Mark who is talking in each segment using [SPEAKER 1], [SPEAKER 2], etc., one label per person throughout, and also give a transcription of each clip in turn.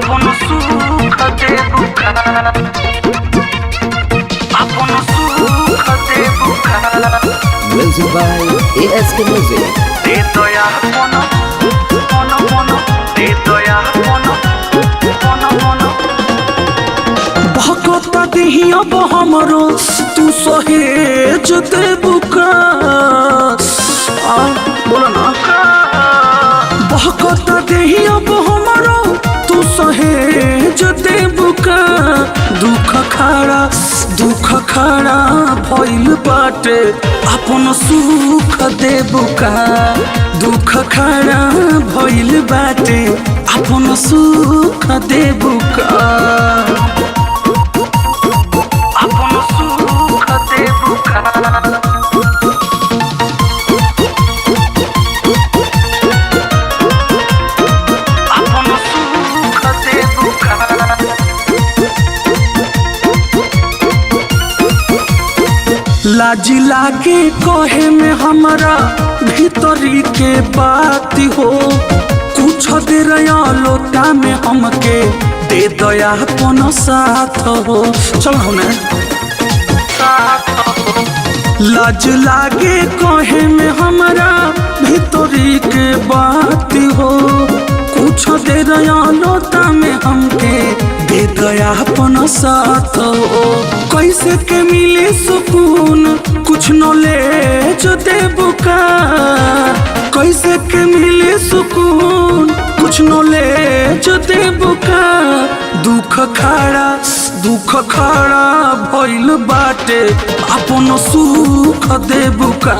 [SPEAKER 1] अपन सुख देबू का, अपन सुख देबू का।
[SPEAKER 2] Music by ASK Music.
[SPEAKER 1] दे दया अपन मन मन, दे दया अपन मन मन।
[SPEAKER 3] भगता देही अब हमरो तू सहेज देबू का। बोला ना भगता देही अब हमरो तू सहेज देबू का। दुख खड़ा भइल बाटे अपन सुख देबू का। दुख खड़ा भइल बाटे अपन सुख देबू का।
[SPEAKER 1] अपन सुख देबू का। अपन सुख देबू का।
[SPEAKER 3] लाजी लागे कहे में हमारा भीतरी के बात हो। कुछ देर लोटा में हमके दे दया अपन साथ हो। चल हमें लाज लागे कहे में हमारा भीतरी के बात हो। कुछ देर लोटा में हमके दे दया अपन साथ हो। कैसे के मिले सुकून कुछ न ले जो देबू का। कैसे के मिले सुकून कुछ न ले जो देबू का। दुख खड़ा भइल बाटे अपन सुख देबू का।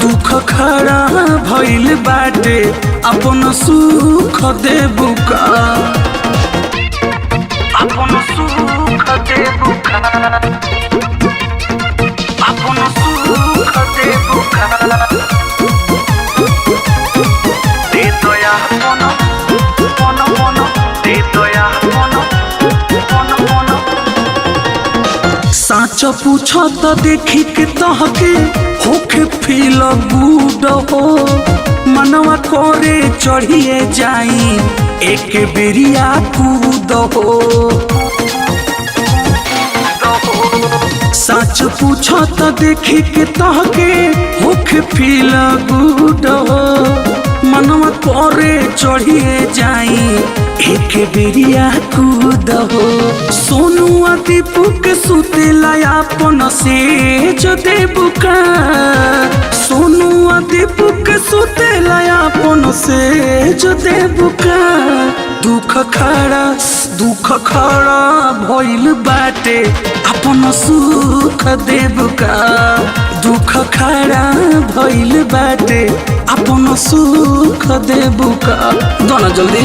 [SPEAKER 3] दुख खड़ा भइल बाटे अपन सुख देबू का।
[SPEAKER 1] अपन सुख देबू का। अपन सुख देबू का। दे दया मन मन मन, दे दया मन मन मन।
[SPEAKER 3] साँच पूछ तो देखी के तहके होके फील गुड हो। मनवा करे चढ़िए जाई एक बेरिया कूद हो। सच पूछ तो देखी के तहके होके फील गुड हो। मनवा करे चढ़िए जाई एक बेरिया कूद हो। सोनू आ दीपू के सुतेला अपन से जो देबू का। सोनू आ दीपू के सुतेला अपन से जो देबू का। दुख खड़ा भइल बाटे अपन सुख देबू का। दुख खड़ा भइल बाटे अपन सुख देबू का। दोना जल्दी।